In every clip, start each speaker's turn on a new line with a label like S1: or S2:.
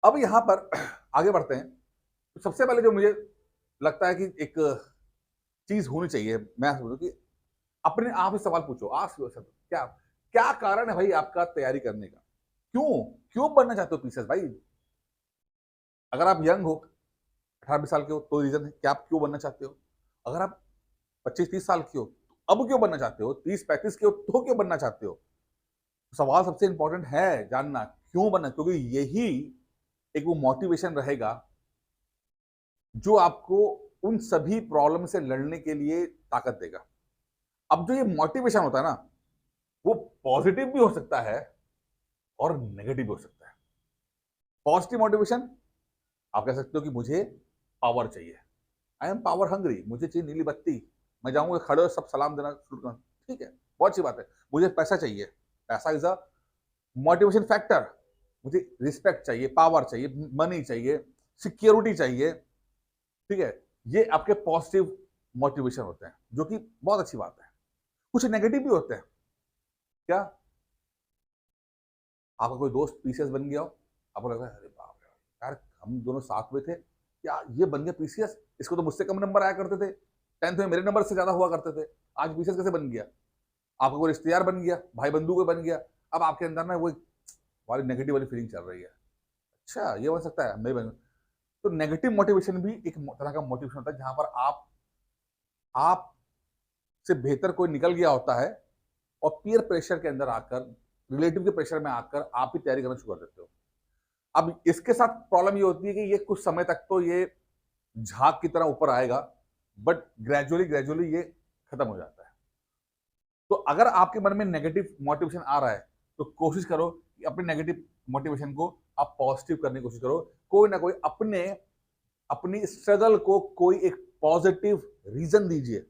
S1: अब यहां पर आगे बढ़ते हैं। तो सबसे पहले जो मुझे लगता है कि एक चीज होनी चाहिए, मैं समझू कि अपने आप से सवाल पूछो, आस्क योरसेल्फ, क्या क्या कारण है भाई आपका तैयारी करने का? क्यों क्यों बनना चाहते हो पीसीएस भाई? अगर आप यंग हो, 18-20 साल के हो, तो रीजन है कि आप क्यों बनना चाहते हो। अगर आप 25-30 साल की हो, तो अब क्यों बनना चाहते हो? 30-35 के हो, तो क्यों बनना चाहते हो? सवाल सबसे इंपॉर्टेंट है जानना क्यों बनना, क्योंकि यही एक वो मोटिवेशन रहेगा जो आपको उन सभी प्रॉब्लम से लड़ने के लिए ताकत देगा। अब जो ये मोटिवेशन होता है ना, वो पॉजिटिव भी हो सकता है और नेगेटिव भी हो सकता है। पॉजिटिव मोटिवेशन, आप कह सकते हो कि मुझे पावर चाहिए, आई एम पावर हंग्री, मुझे चाहिए नीली बत्ती, मैं जाऊंगा खड़े हो सब सलाम देना शुरू करना। ठीक है, बहुत अच्छी बात है। मुझे पैसा चाहिए, पैसा इज अ मोटिवेशन फैक्टर। मुझे रिस्पेक्ट चाहिए, पावर चाहिए, मनी चाहिए, सिक्योरिटी चाहिए। ठीक है, ये आपके पॉजिटिव मोटिवेशन होते हैं, जो कि बहुत अच्छी बात है। कुछ नेगेटिव भी होते हैं। क्या आपका कोई दोस्त पीसीएस बन गया हो, आपको लग रहा है अरे बाप रे यार, हम दोनों साथ में थे, क्या ये बन गया पीसीएस? इसको तो मुझसे कम नंबर आया करते थे, 10th में मेरे नंबर से ज्यादा हुआ करते थे, आज पीसीएस कैसे बन गया? आपका कोई रिश्तेदार बन गया, भाई बंधु कोई बन गया, अब आपके अंदर ना वो वाली नेगेटिव वाली फीलिंग चल रही है। अच्छा ये बन सकता है, मैं बन। तो नेगेटिव मोटिवेशन भी एक तरह का मोटिवेशन होता है, जहां पर आप से बेहतर कोई निकल गया होता है, और पीयर प्रेशर के अंदर आकर, रिलेटिव के प्रेशर में आकर आप ही तैयारी करना शुरू कर देते हो। अब इसके साथ प्रॉब्लम ये होती है कि ये कुछ समय तक तो ये झाग की तरह ऊपर आएगा, बट ग्रेजुअली ग्रेजुअली ये खत्म हो जाता है। तो अगर आपके मन में नेगेटिव मोटिवेशन आ रहा है, तो कोशिश करो कि अपने नेगेटिव मोटिवेशन को आप पॉजिटिव करने की कोशिश करो। कोई ना कोई अपने अपनी स्ट्रगल को कोई एक पॉजिटिव रीजन दीजिए।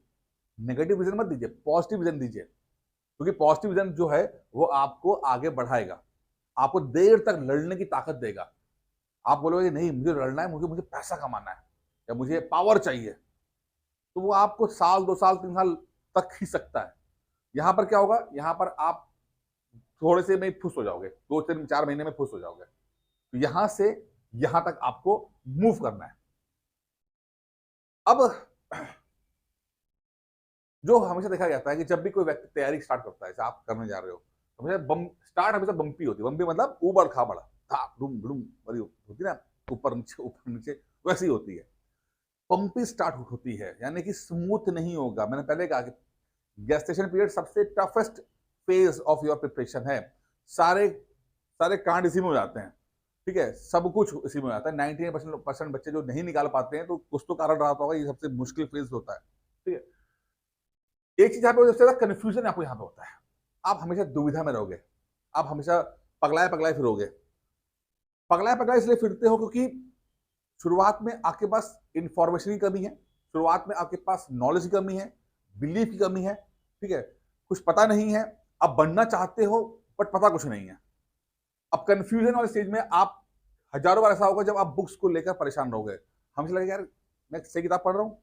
S1: नेगेटिव रीजन मत दीजिए, पॉजिटिव रीजन दीजिए, क्योंकि पॉजिटिव रीजन जो है वो आपको आगे बढ़ाएगा, आपको देर तक लड़ने की ताकत देगा। आप बोलोगे नहीं मुझे लड़ना है, मुझे मुझे पैसा कमाना है, या मुझे पावर चाहिए, तो वो आपको साल 2 साल 3 साल तक खींच सकता है। यहां पर क्या होगा, यहां पर आप थोड़े से में खुश हो जाओगे, 2 3 4 महीने में खुश हो जाओगे। तो यहां से यहां तक आपको मूव करना है। अब जो हमेशा देखा जाता है कि जब भी कोई व्यक्ति तैयारी स्टार्ट करता है, जैसे आप करने जा रहे हो, तो हमेशा बम स्टार्ट हमेशा बम्पी होती है। बम्पी मतलब ऊबड़ खाबड़, था डुम डुम वाली होती है ना, ऊपर नीचे, वैसी होती है। बम्पी स्टार्ट होती है, यानी कि स्मूथ नहीं होगा। मैंने पहले कहा कि गेस्टेशन पीरियड सबसे toughest phase of your preparation है। सारे सारे कांड इसी में हो जाते हैं। ठीक है, सब कुछ इसी में हो जाता है। 99% बच्चे जो नहीं निकाल पाते हैं, तो कुछ तो कारण रहा होगा, ये सबसे मुश्किल फेज होता है। ठीक है, एक चीज यहाँ पे सबसे ज्यादा कंफ्यूजन आपको यहाँ पे होता है, आप हमेशा दुविधा में रहोगे, आप हमेशा पगलाए पगलाए फिरोगे। पगलाए पगलाए इसलिए फिरते हो क्योंकि शुरुआत में आपके पास इंफॉर्मेशन की कमी है, शुरुआत में आपके पास नॉलेज की कमी है, बिलीफ की कमी है। ठीक है, कुछ पता नहीं है, अब बनना चाहते हो बट पता कुछ नहीं है। अब कंफ्यूजन वाले स्टेज में आप, हजारों बार ऐसा होगा जब आप बुक्स को लेकर परेशान रहोगे, हमेशा लगेगा यार मैं सही किताब पढ़ रहा हूँ,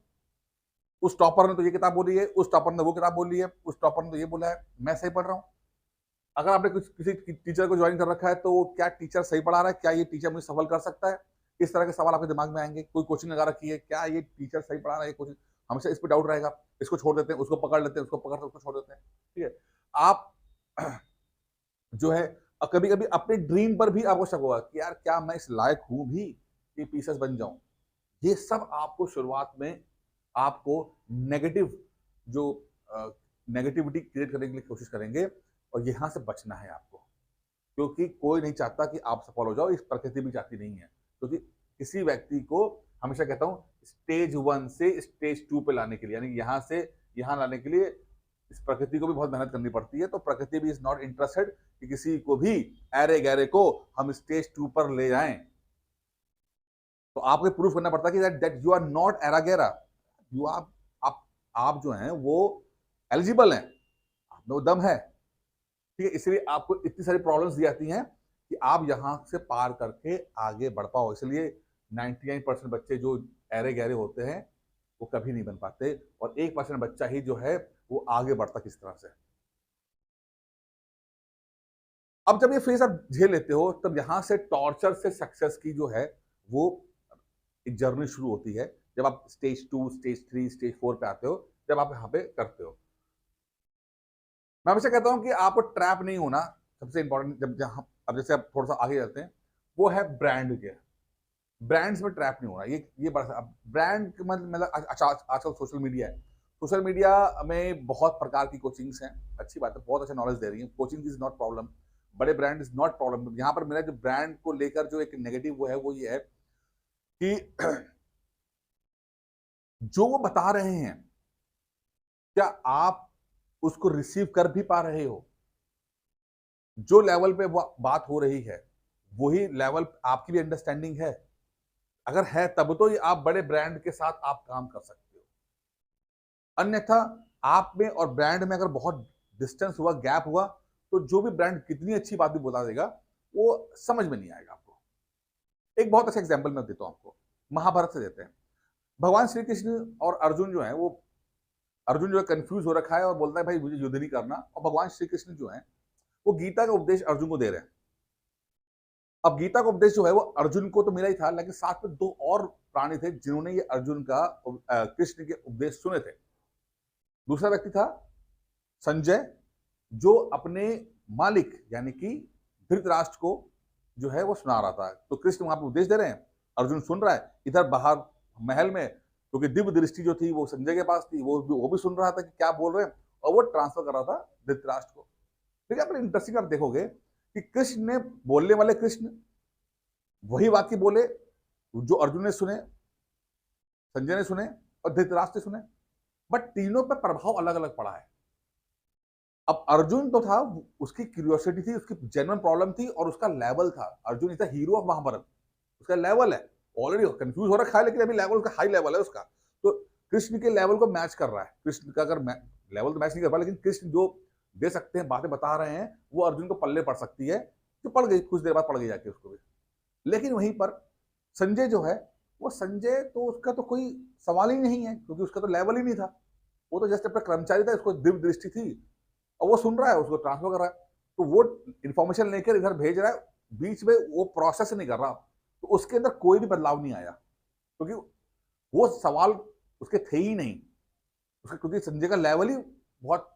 S1: उस टॉपर ने तो ये किताब बोली है, उस टॉपर ने वो किताब बोली है, उस टॉपर ने तो ये बोला है, मैं सही पढ़ रहा हूँ। अगर आपने कुछ किसी टीचर को ज्वाइन कर रखा है, तो क्या टीचर सही पढ़ा रहा है, क्या ये टीचर मुझे सफल कर सकता है? इस तरह के सवाल आपके दिमाग में आएंगे। कोई कोचिंग लगा रखी है, क्या ये टीचर सही पढ़ा रहा है, कोचिंग, हमेशा इस पर डाउट रहेगा। इसको छोड़ देते हैं, उसको पकड़ लेते हैं, उसको पकड़ते उसको छोड़ देते हैं। ठीक है, आप जो है, कभी कभी अपने ड्रीम पर भी आपको शक होगा कि यार क्या मैं इस लायक हूं भी कि पीसेस बन जाऊं। ये सब आपको शुरुआत में आपको नेगेटिव जो नेगेटिविटी क्रिएट करने के लिए कोशिश करेंगे, और यहां से बचना है आपको, क्योंकि कोई नहीं चाहता कि आप सफल हो जाओ, इस प्रकृति भी चाहती नहीं है। क्योंकि किसी व्यक्ति को, हमेशा कहता हूं, स्टेज 1 से स्टेज 2 पे लाने के लिए, यानी यहां से यहां लाने के लिए इस प्रकृति को भी बहुत मेहनत करनी पड़ती है। तो प्रकृति भी इज नॉट इंटरेस्टेड कि किसी को भी ऐरे गैरे को हम स्टेज 2 पर ले जाएं। तो आपको प्रूफ करना पड़ता है कि दैट यू आर नॉट एरा गैरा, यू आर, आप जो हैं वो एलिजिबल हैं, आप में वो दम है। ठीक है, इसलिए आपको इतनी सारी प्रॉब्लम्स दी जाती हैं कि आप यहां से पार करके आगे बढ़ पाओ। इसलिए 99% बच्चे जो ऐरे गहरे होते हैं वो कभी नहीं बन पाते, और 1% बच्चा ही जो है वो आगे बढ़ता किस तरह से। अब जब ये फेज आप झेल लेते हो, तब यहां से टॉर्चर से सक्सेस की जो है वो एक जर्नी शुरू होती है, जब आप स्टेज 2, स्टेज 3, स्टेज 4 पे आते हो, जब आप यहाँ पे करते हो। मैं हमेशा कहता हूं कि आपको ट्रैप नहीं होना, सबसे इंपॉर्टेंट जब जहां, अब जैसे आप थोड़ा सा आगे जाते हैं, वो है ब्रांड के। ब्रांड्स में ट्रैप नहीं होना, ये बड़ा ब्रांड मतलब आजकल सोशल मीडिया है, सोशल मीडिया में बहुत प्रकार की कोचिंग्स हैं, अच्छी बात है, बहुत अच्छा नॉलेज दे रही है, कोचिंग इज नॉट प्रॉब्लम, बड़े ब्रांड इज नॉट प्रॉब्लम। यहाँ पर मेरा जो ब्रांड को लेकर जो एक नेगेटिव वो है, वो ये है कि जो वो बता रहे हैं, क्या आप उसको रिसीव कर भी पा रहे हो? जो लेवल पे वो बात हो रही है, वही लेवल आपकी भी अंडरस्टैंडिंग है? अगर है तब तो ये आप बड़े ब्रांड के साथ आप काम कर सकते हो, अन्यथा आप में और ब्रांड में अगर बहुत डिस्टेंस हुआ, गैप हुआ, तो जो भी ब्रांड कितनी अच्छी बात भी बता देगा, वो समझ में नहीं आएगा आपको। एक बहुत अच्छा एग्जाम्पल मैं देता हूं आपको, महाभारत से देते हैं। भगवान श्री कृष्ण और अर्जुन जो है, वो अर्जुन जो है कंफ्यूज हो रखा है और बोलता है भाई मुझे युद्ध नहीं करना, और भगवान श्री कृष्ण जो है वो गीता का उपदेश अर्जुन को दे रहे हैं। अब गीता का उपदेश जो है वो अर्जुन को तो मिला ही था, लेकिन साथ में 2 और प्राणी थे जिन्होंने ये अर्जुन का कृष्ण के उपदेश सुने थे। दूसरा व्यक्ति था संजय, जो अपने मालिक यानी कि धृतराष्ट्र को जो है वो सुना रहा था। तो कृष्ण वहां पर उपदेश दे रहे हैं, अर्जुन सुन रहा है, इधर बाहर महल में क्योंकि दिव्य दृष्टि जो थी वो संजय के पास थी, वो भी सुन रहा था कि क्या बोल रहे हैं, और वो ट्रांसफर कर रहा था धृतराष्ट्र को। ठीक है, इंटरेस्टिंग आप देखोगे कि कृष्ण ने, बोलने वाले कृष्ण वही वाक्य बोले जो अर्जुन ने सुने, संजय ने सुने और धृतराष्ट्र ने सुने, बट तीनों पर प्रभाव अलग अलग पड़ा है। अब अर्जुन तो था, उसकी क्यूरियोसिटी थी, उसकी जेन्युइन प्रॉब्लम थी और उसका लेवल था। Arjun is the hero of Mahabharat, उसका लेवल है, ऑलरेडी कंफ्यूज हो रखा है, लेकिन अभी लेवल उसका हाई लेवल है उसका। तो कृष्ण के लेवल को मैच कर रहा है। कृष्ण का अगर लेवल तो मैच नहीं कर पा, लेकिन कृष्ण जो दे सकते हैं, बातें बता रहे हैं, वो अर्जुन को पल्ले पड़ सकती है, जो पड़ गई, कुछ देर बाद पड़ गई जाके उसको भी। लेकिन वहीं पर संजय जो है, वो संजय तो उसका तो कोई सवाल ही नहीं है, क्योंकि उसका तो लेवल ही नहीं था, वो तो जस्ट अपना कर्मचारी था, उसको दिव्य दृष्टि थी और वो सुन रहा है, उसको ट्रांसफर कर रहा है, तो वो इंफॉर्मेशन लेकर इधर भेज रहा है, बीच में वो प्रोसेस नहीं कर रहा, तो उसके अंदर कोई भी बदलाव नहीं आया, क्योंकि वो सवाल उसके थे ही नहीं, उसके क्योंकि संजय का लेवल ही बहुत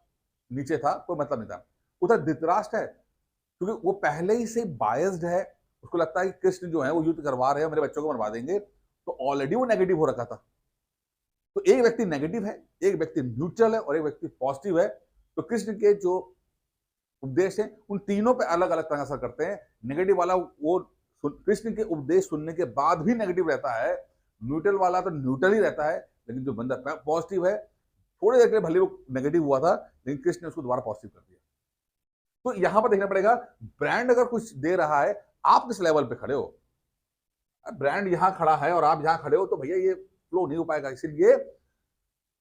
S1: नीचे था, कोई मतलब नहीं था। उधर धृतराष्ट्र है, क्योंकि वो पहले ही से बायस्ड है, उसको लगता है कि कृष्ण जो है वो युद्ध करवा रहे हैं, मेरे बच्चों को मरवा देंगे, तो ऑलरेडी वो नेगेटिव हो रखा था। तो एक व्यक्ति नेगेटिव है, एक व्यक्ति न्यूट्रल है और एक व्यक्ति पॉजिटिव है। तो कृष्ण के जो उपदेश है उन तीनों पे अलग अलग तरह असर करते हैं। नेगेटिव वाला वो कृष्ण के उपदेश सुनने के बाद भी नेगेटिव रहता है, न्यूट्रल वाला तो न्यूट्रल ही रहता है, लेकिन जो बंदा पॉजिटिव है, थोड़ी देर के लिए भले वो नेगेटिव हुआ था, लेकिन कृष्ण ने उसको दोबारा पॉजिटिव कर दिया। तो यहां पर देखना पड़ेगा, ब्रांड अगर कुछ दे रहा है, आप किस लेवल पे खड़े हो। ब्रांड यहां खड़ा है और आप यहां खड़े हो, तो भैया ये फ्लो नहीं हो पाएगा। इसलिए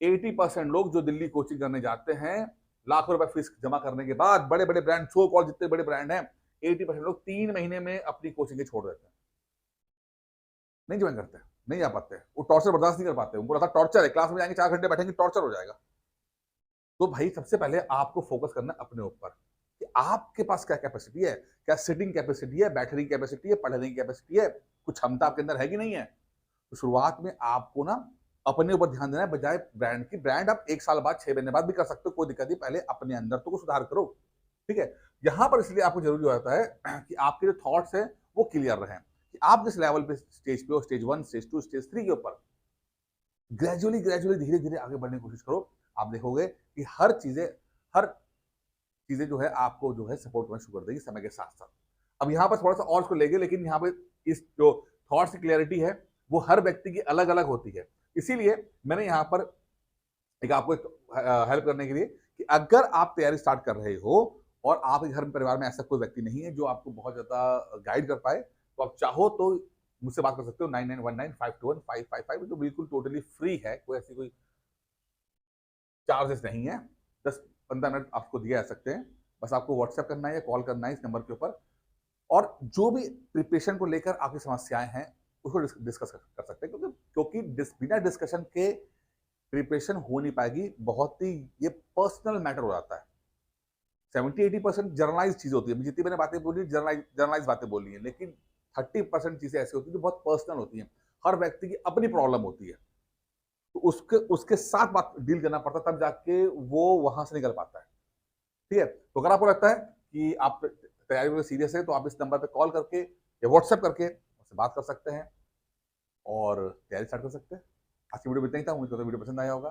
S1: 80% लोग जो दिल्ली कोचिंग करने जाते हैं, लाखों रुपए फीस जमा करने के बाद, बड़े बड़े ब्रांड, सो कॉल जितने बड़े ब्रांड हैं, 80% लोग 3 महीने में अपनी कोचिंग छोड़ देते हैं, नहीं ज्वाइन करते, नहीं आ पाते, वो टॉर्चर बर्दाश्त नहीं कर पाते, उनको लगता टॉर्चर है, क्लास में जाएंगे 4 घंटे बैठेंगे, टॉर्चर हो जाएगा। तो भाई सबसे पहले आपको फोकस करना अपने ऊपर कि आपके पास क्या कैपेसिटी है, क्या सिटिंग कैपेसिटी है, बैठने की कैपेसिटी है, पढ़ने की कैपेसिटी है, कुछ क्षमता आपके अंदर है कि नहीं है। तो शुरुआत में आपको ना अपने ऊपर ध्यान देना है, बजाय ब्रांड की। ब्रांड आप 1 साल बाद, 6 महीने बाद भी कर सकते हो, कोई दिक्कत नहीं, पहले अपने अंदर तो सुधार करो। ठीक है, यहां पर इसलिए आपको जरूरी हो जाता है कि आपके जो थॉट्स है वो क्लियर रहे, कि आप किस लेवल पे, स्टेज पे हो, स्टेज 1, स्टेज 2, स्टेज 3 के ऊपर। ग्रेजुअली ग्रेजुअली धीरे धीरे आगे बढ़ने की कोशिश करो, आप देखोगे कि हर चीजें जो है आपको जो है सपोर्ट करना शुरू कर देगी समय के साथ साथ। अब यहाँ पर थोड़ा सा और इसको लेंगे, लेकिन यहाँ पे इस जो थॉट्स की क्लैरिटी है वो हर व्यक्ति की अलग अलग होती है। इसीलिए मैंने यहाँ पर एक आपको हेल्प करने के लिए, कि अगर आप तैयारी स्टार्ट कर रहे हो और आपके घर में, परिवार में ऐसा कोई व्यक्ति नहीं है जो आपको बहुत ज्यादा गाइड कर पाए, तो आप चाहो तो मुझसे बात कर सकते हो 9919521555, जो बिल्कुल टोटली फ्री है, कोई ऐसी कोई चार्जेस नहीं है। 10-15 मिनट आपको दिए जा सकते हैं, बस आपको व्हाट्सएप करना है या कॉल करना है इस नंबर के ऊपर, और जो भी प्रिपरेशन को लेकर आपकी समस्याएं हैं उसको डिस्कस कर सकते हैं, क्योंकि बिना डिस्कशन के प्रिपरेशन हो नहीं पाएगी। बहुत ही ये पर्सनल मैटर हो जाता है, 70-80% जर्नलाइज चीजें होती है, जितनी मैंने बातें बोली जर्नलाइज बातें बोली हैं, लेकिन 30% चीजें ऐसी होती है जो बहुत पर्सनल होती हैं। हर व्यक्ति की अपनी प्रॉब्लम होती है, तो उसके उसके साथ बात डील करना पड़ता है, तब जाके वो वहां से निकल पाता है। ठीक है, तो अगर आपको लगता है कि आप तैयारी में सीरियस है, तो आप इस नंबर पे कॉल करके या व्हाट्सएप करके मुझसे बात कर सकते हैं और तैयारी स्टार्ट कर सकते हैं। आज की वीडियो में इतना ही था, मुझे तो वीडियो पसंद आया होगा।